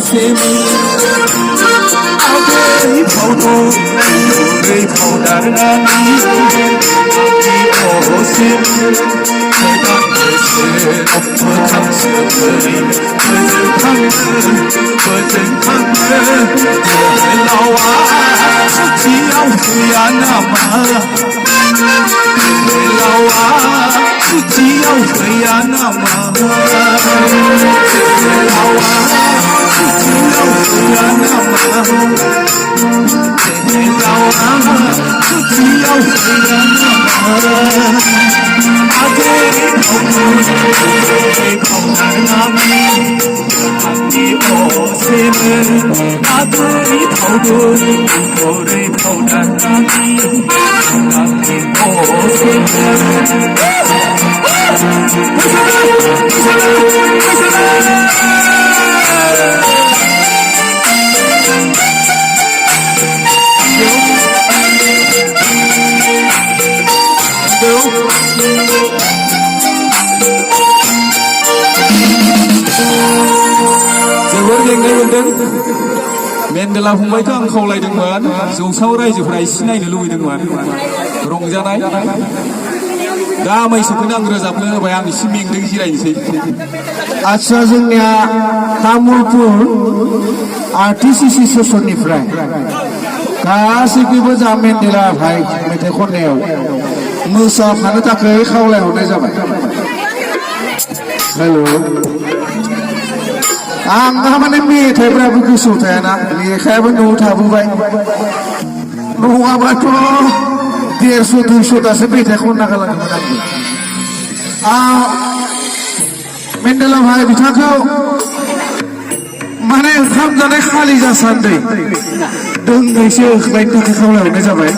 어셈 아베이 파도 우리 파다라니 어셈 내가 내세 엎어 당신들이 거짓하는 나와 지양 후야나마 나와 지양 후야나마 나와 아들이 파도 우리 파다라니 Mandela फंबायखौ आं खावलायदोंमोन जौसाव रायजोफोरा सिनायनो लुबैदोंमोन रंजानाय दा मैसोखौनो आं रोजाबनो होबाय आं एसे मेंदों जिरायनोसै आच्छा जोंनिया तामुलपुर आर्टिस्ट एसोसिएशननिफ्राय गासैखौबो जा मेन्डेला भाई मेथाइ खननायाव मोसाफानो थाखाय खावलायहरनाय जाबाय हेल' आंहा माने मेथाइफ्राबो गोसोआव थायाना लेखायाबो न'आव थाबोबाय नङाबाथ' 150-200तासो मेथाइ खनना गालांगौमोन आंबो मेन्डेला भाई बिथांखौ माने ओंखाम जानाय खालि जासान्दै दोंनैसो होख्लायनो थाखाय खावलायहरनाय जाबाय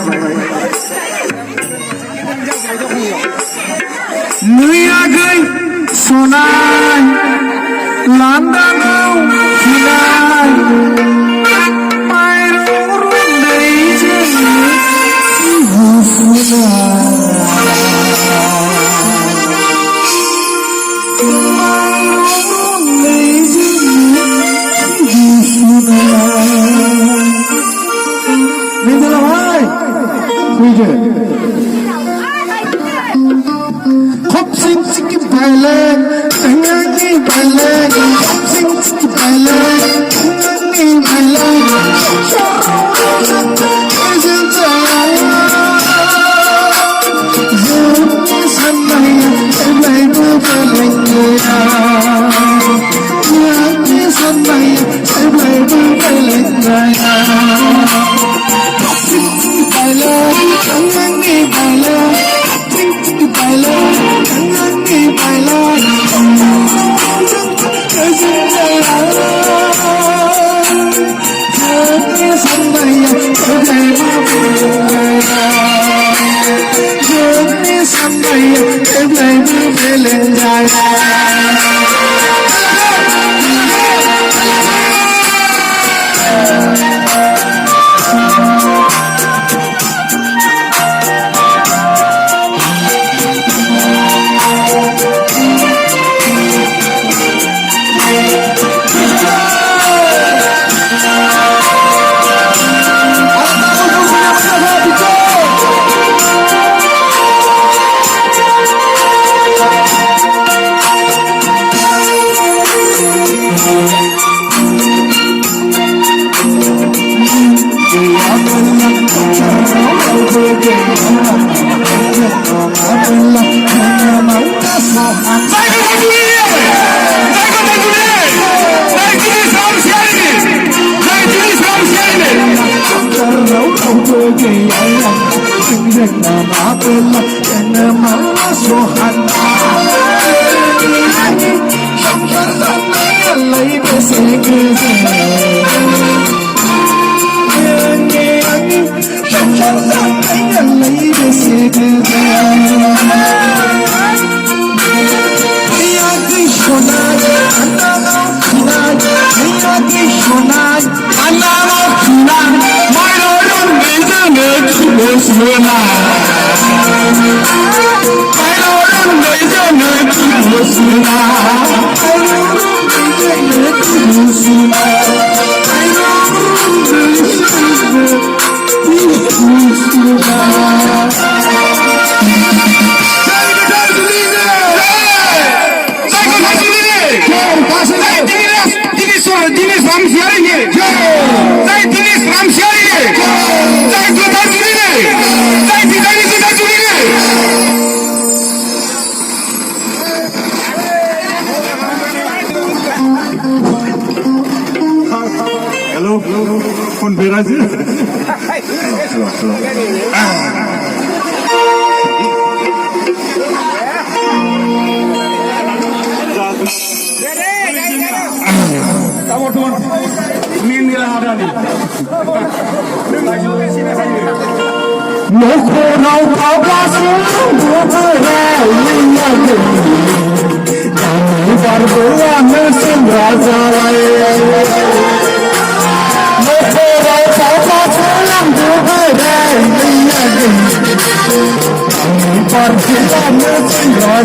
नै आगै सनाय लांदाङाव खिनाय माइरं रुन्दैजों मेन्डेला भाई फैदो Hopsing tiki bailan, tangangi bailan. Hopsing tiki bailan, tangangi bailan. Yoni sanaya, sebelum belengaya. Yoni sanaya, sebelum belengaya. Hopsing tiki bailan, tangangi bailan. I 在这里上下的，在这在这里的，在这在这在这里的。Hello, con Brasil. Loko rau kawasu bukan lagi, kami berbuat sendiri. Loko rau kawasu bukan lagi, kami berbuat sendiri.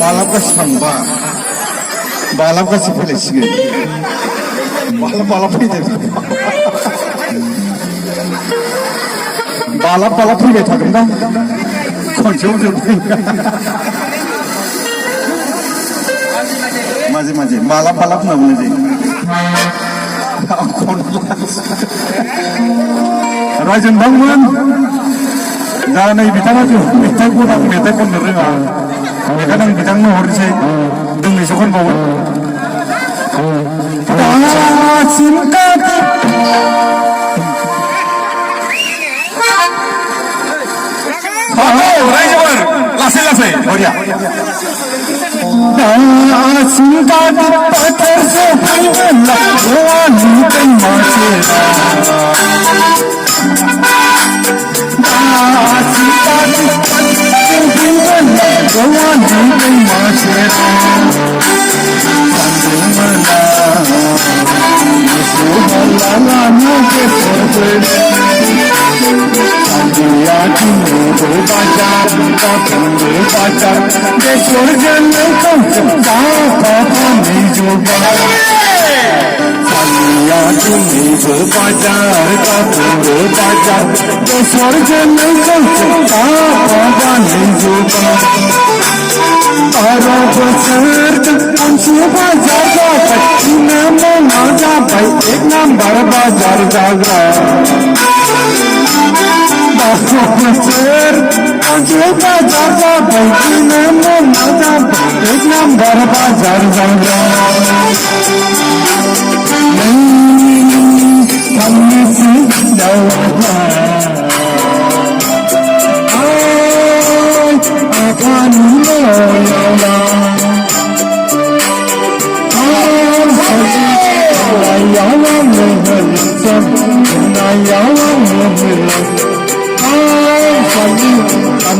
Balap ka samba. Balap ka sipile sige. Balap hindi. Balap hindi থাকেন না concept মাঝে মাঝে balap না বলে যাই रायजों दंमोन दा नै बिथाङा मेथाइखौ मेथाइ खननो रोङा बेखायनो आं बिथांनो हरनोसै दोंनैसो खनबावगोन रायजोफोर लासै लासै बरिया Singkat pacar sepanjanglah wanita masyarakat. Singkat sepanjanglah wanita masyarakat. Sambil menang, suhalangannya kesebelah. Dia kini berbaca, takkan berbaca. Besok jangan kau apa ni juga. Dia kini berbaca, takkan berbaca. Besok jangan kau apa ni juga. Para peserta kunci bazar jaga, nama naga baik, ek number bazar jaga. Kunci bazar jaga, nama naga baik, ek number bazar jaga. Kami sedang akan melayang. Layangan menghilang, layangan menghilang.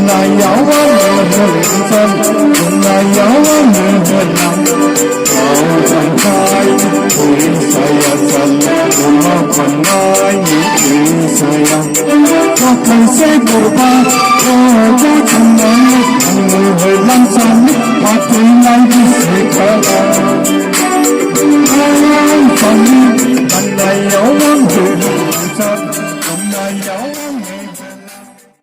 Layangan menghilang, layangan menghilang. Kau jangan beri saya salam, maafkan beri saya. Takkan saya berubah, kau jangan menghilang sana, mati lagi sekarang.